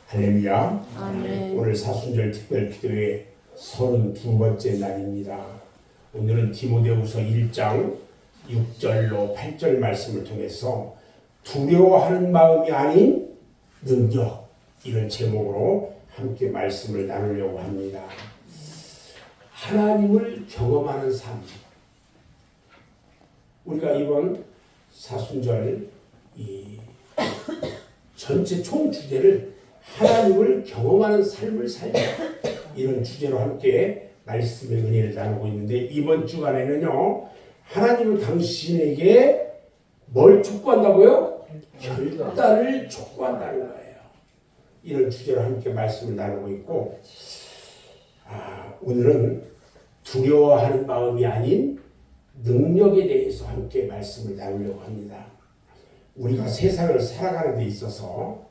할렐루야. 아멘. 오늘 사순절 특별기도의 32번째 날입니다. 오늘은 디모데후서 1장 6절로 8절 말씀을 통해서 두려워하는 마음이 아닌 능력, 이런 제목으로 함께 말씀을 나누려고 합니다. 하나님을 경험하는 삶. 우리가 이번 사순절 이 전체 총 주제를 하나님을 경험하는 삶을 살자, 이런 주제로 함께 말씀의 은혜를 나누고 있는데, 이번 주간에는요, 하나님은 당신에게 뭘 촉구한다고요? 결단을 촉구한다는 거예요. 이런 주제로 함께 말씀을 나누고 있고, 오늘은 두려워하는 마음이 아닌 능력에 대해서 함께 말씀을 나누려고 합니다. 우리가 세상을 살아가는 데 있어서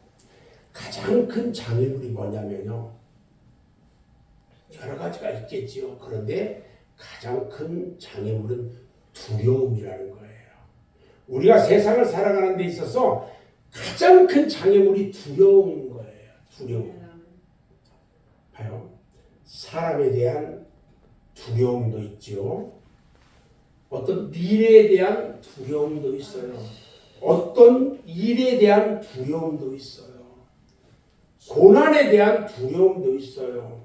가장 큰 장애물이 뭐냐면요, 여러 가지가 있겠지요. 그런데 가장 큰 장애물은 두려움이라는 거예요. 우리가 세상을 살아가는 데 있어서 가장 큰 장애물이 두려움인 거예요. 두려움. 봐요. 사람에 대한 두려움도 있죠. 어떤 미래에 대한 두려움도 있어요. 어떤 일에 대한 두려움도 있어요. 고난에 대한 두려움도 있어요.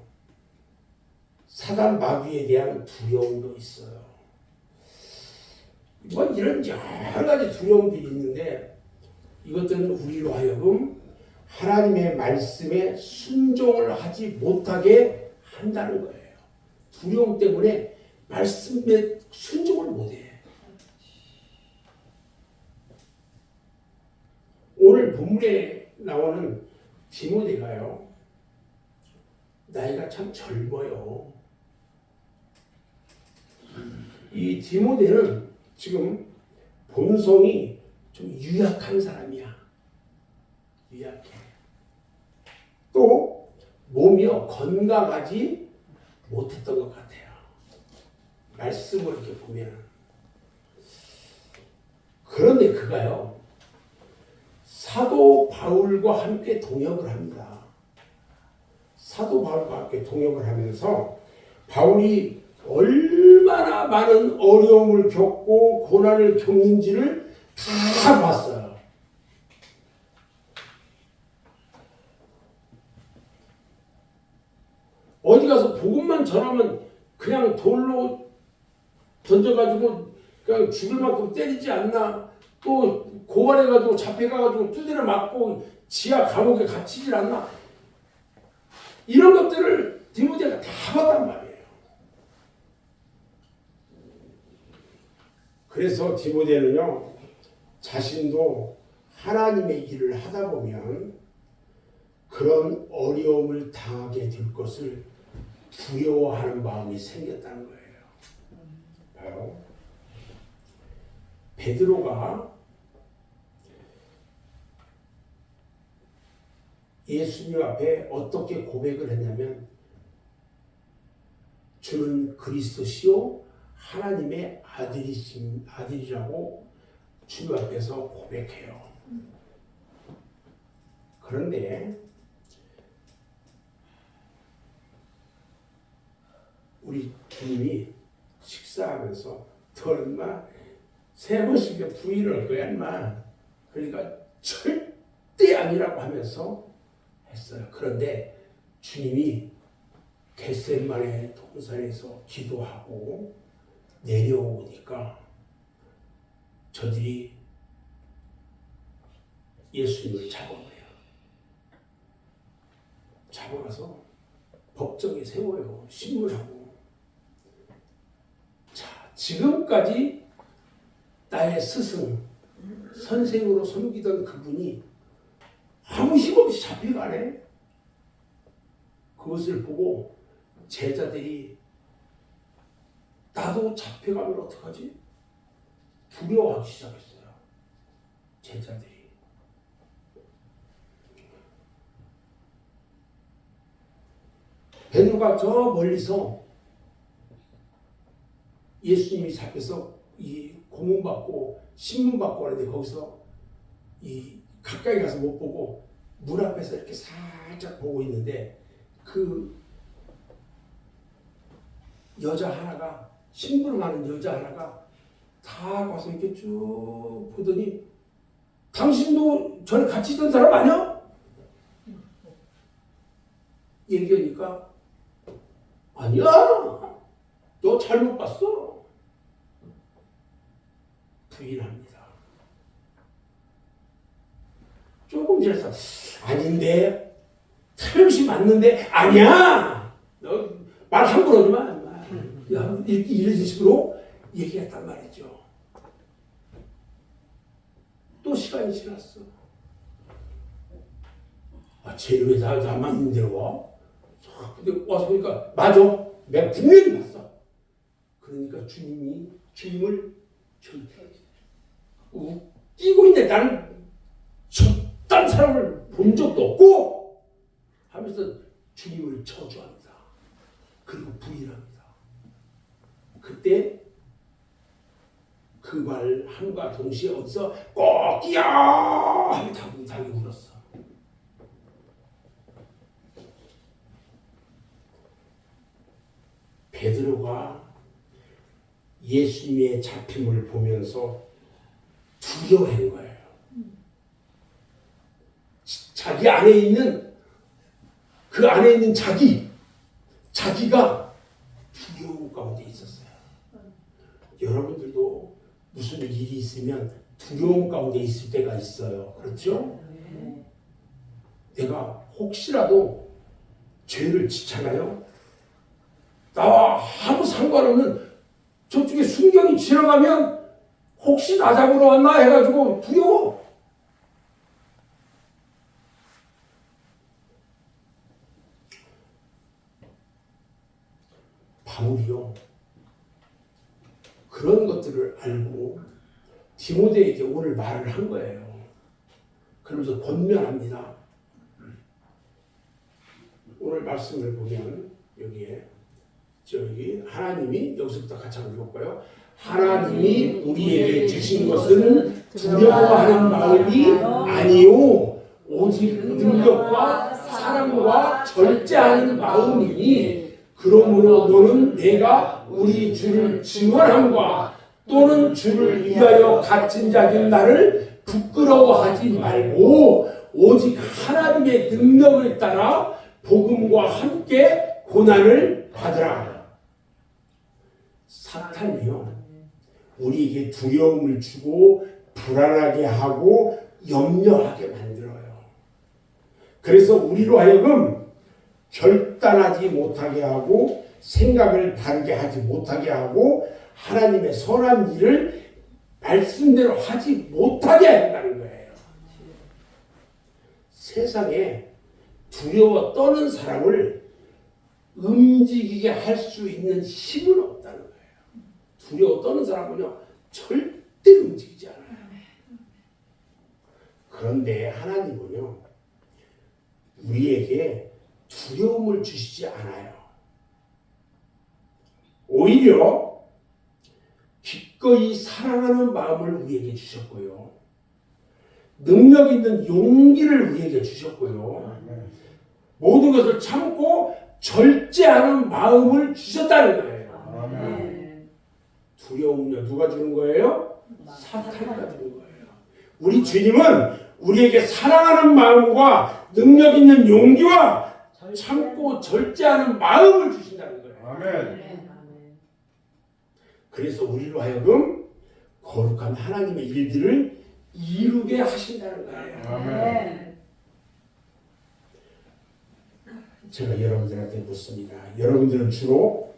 사단 마귀에 대한 두려움도 있어요. 뭐 이런 여러 가지 두려움들이 있는데, 이것들은 우리로 하여금 하나님의 말씀에 순종을 하지 못하게 한다는 거예요. 두려움 때문에 말씀에 순종을 못해. 오늘 본문에 나오는 디모데가요, 나이가 참 젊어요. 이 디모데는 지금 본성이 좀 유약한 사람이야. 유약해. 또 몸이요, 건강하지 못했던 것 같아요. 말씀을 이렇게 보면. 그런데 그가요, 사도 바울과 함께 동역을 합니다. 사도 바울과 함께 동역을 하면서 바울이 얼마나 많은 어려움을 겪고 고난을 겪는지를 다 봤어요. 어디 가서 복음만 전하면 그냥 돌로 던져가지고 그냥 죽을 만큼 때리지 않나? 또 고발해가지고 잡혀가가지고 두드려 맞고 지하 감옥에 갇히질 않나? 이런 것들을 디모데가 다 봤단 말이에요. 그래서 디모데는요, 자신도 하나님의 일을 하다 보면 그런 어려움을 당하게 될 것을 두려워하는 마음이 생겼다는 거예요. 봐요. 베드로가 예수님 앞에 어떻게 고백을 했냐면, 주는 그리스도시요 하나님의 아들이라고 주님 앞에서 고백해요. 그런데 우리 주님이 식사하면서 너는 마 3번씩 부인을 할 거야, 인마. 그러니까 절대 아니라고 하면서 했어요. 그런데 주님이 겟세마네 동산에서 기도하고 내려오니까 저들이 예수님을 잡아가요. 잡아가서 법정에 세워요. 신문하고. 자, 지금까지 나의 스승, 선생으로 섬기던 그분이 아무 힘없이 잡혀가네. 그것을 보고 제자들이 나도 잡혀가면 어떡하지? 두려워하기 시작했어요. 제자들이. 베드로가 저 멀리서 예수님이 잡혀서 이 고문받고 신문받고 하는데, 거기서 이 가까이 가서 못 보고 문 앞에서 이렇게 살짝 보고 있는데 그 여자 하나가 심부름하는 여자 하나가 다 와서 이렇게 쭉 보더니 당신도 전에 같이 있던 사람 아니야? 얘기하니까 아니야, 너 잘못 봤어. 부인합니다. 조금 지나서 아닌데 틀림없이 맞는데 아니야, 너 말 함부로 하지 마. 이런 식으로 얘기했단 말이죠. 또 시간이 지났어. 쟤는 왜 나만 있는 데로 와? 근데 와서 보니까 맞아, 내가 분명히 봤어. 그러니까 주님을 웃기고 있는데 나는 저딴 사람을 본 적도 없고 하면서 주님을 저주합니다. 그리고 부인합니다. 그때 그 말 함과 동시에 어디서 꼭이야 하고 닭이 울었어. 베드로가 예수님의 잡힘을 보면서 두려워한 거예요. 자기 안에 있는 그 안에 있는 자기가 두려움 가운데 있었어요. 여러분들도 무슨 일이 있으면 두려움 가운데 있을 때가 있어요. 그렇죠? 내가 혹시라도 죄를 짓잖아요. 나와 아무 상관없는 저쪽에 순경이 지나가면 혹시 나 잡으러 왔나 해가지고 두려워. 바울이요, 그런 것들을 알고 디모데에게 오늘 말을 한 거예요. 그러면서 권면합니다. 오늘 말씀을 보면 여기에 하나님이 여기서부터 같이 한번 읽어볼까요? 하나님이 우리에게 주신 것은 두려워하는 마음이 아니요 오직 능력과 사랑과 절제하는 마음이니 그러므로 너는 내가 우리 주를 증언함과 또는 주를 위하여 갇힌 자인 나를 부끄러워하지 말고 오직 하나님의 능력을 따라 복음과 함께 고난을 받으라. 사탄이요, 우리에게 두려움을 주고 불안하게 하고 염려하게 만들어요. 그래서 우리로 하여금 결단하지 못하게 하고 생각을 바르게 하지 못하게 하고 하나님의 선한 일을 말씀대로 하지 못하게 한다는 거예요. 세상에 두려워 떠는 사람을 움직이게 할 수 있는 힘은 없다는 거예요. 두려워 떠는 사람은요 절대 움직이지 않아요. 그런데 하나님은요 우리에게 두려움을 주시지 않아요. 오히려 기꺼이 사랑하는 마음을 우리에게 주셨고요. 능력 있는 용기를 우리에게 주셨고요. 모든 것을 참고 절제하는 마음을 주셨다는 거예요. 두려움요 누가 주는 거예요? 사탄이가 주는 거예요. 우리 주님은 우리에게 사랑하는 마음과 능력 있는 용기와 참고 절제하는 마음을 주신다는 거예요. 아멘. 그래서 우리로 하여금 거룩한 하나님의 일들을 이루게 하신다는 거예요. 아멘. 제가 여러분들한테 묻습니다. 여러분들은 주로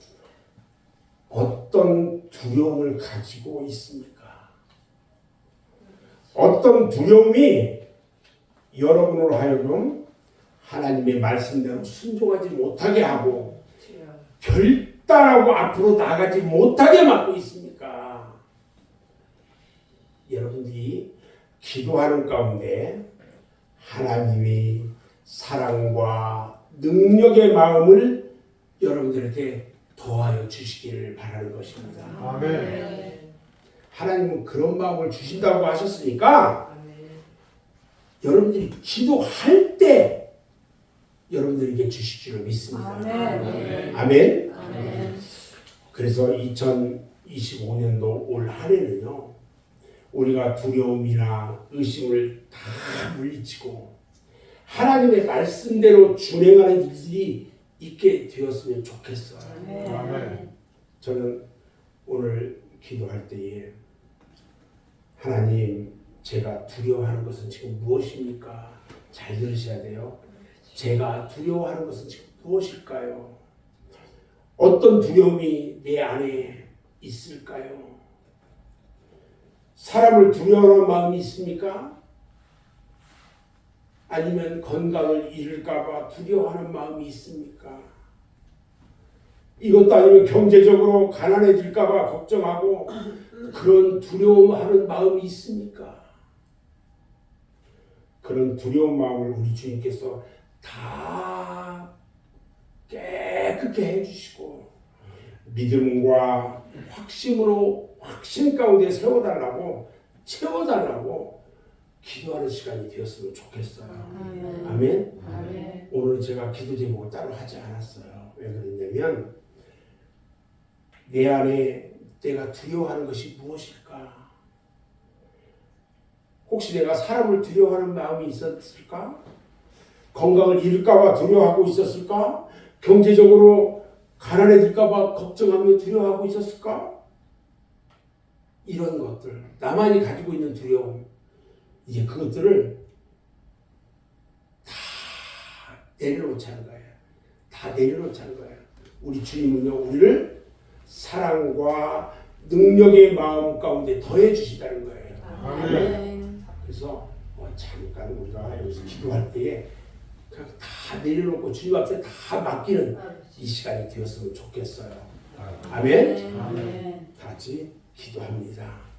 어떤 두려움을 가지고 있습니까? 어떤 두려움이 여러분으로 하여금 하나님의 말씀대로 순종하지 못하게 하고 결단하고 앞으로 나가지 못하게 막고 있습니까? 여러분들이 기도하는 가운데 하나님이 사랑과 능력의 마음을 여러분들에게 더하여 주시기를 바라는 것입니다. 아멘. 하나님은 그런 마음을 주신다고 하셨으니까 여러분들이 기도할 때 여러분들에게 주실 줄 믿습니다. 아멘. 아멘. 아멘. 그래서 2025년도 올 한 해는요, 우리가 두려움이나 의심을 다 물리치고 하나님의 말씀대로 준행하는 일들이 있게 되었으면 좋겠어요. 아멘. 저는 오늘 기도할 때에 하나님, 제가 두려워하는 것은 지금 무엇입니까? 잘 들으셔야 돼요. 제가 두려워하는 것은 지금 무엇일까요? 어떤 두려움이 내 안에 있을까요? 사람을 두려워하는 마음이 있습니까? 아니면 건강을 잃을까봐 두려워하는 마음이 있습니까? 이것도 아니면 경제적으로 가난해질까봐 걱정하고 그런 두려움하는 마음이 있습니까? 그런 두려운 마음을 우리 주님께서 다 깨끗게 해주시고 믿음과 확심으로 확신 가운데 세워달라고 채워달라고 기도하는 시간이 되었으면 좋겠어요. 아멘. 아멘. 오늘 제가 기도 제목을 따로 하지 않았어요. 왜 그랬냐면 내 안에 내가 두려워하는 것이 무엇일까? 혹시 내가 사람을 두려워하는 마음이 있었을까? 건강을 잃을까봐 두려워하고 있었을까? 경제적으로 가난해질까봐 걱정하며 두려워하고 있었을까? 이런 것들, 나만이 가지고 있는 두려움, 이제 그것들을 다 내려놓자는 거예요. 다 내려놓자는 거예요. 우리 주님은요, 우리를 사랑과 능력의 마음 가운데 더해 주시다는 거예요. 아멘. 그래서 잠깐 우리가 여기서 기도할 때에 그냥 다 내려놓고 주님 앞에 다 맡기는 이 시간이 되었으면 좋겠어요. 아멘. 아멘. 다 같이 기도합니다.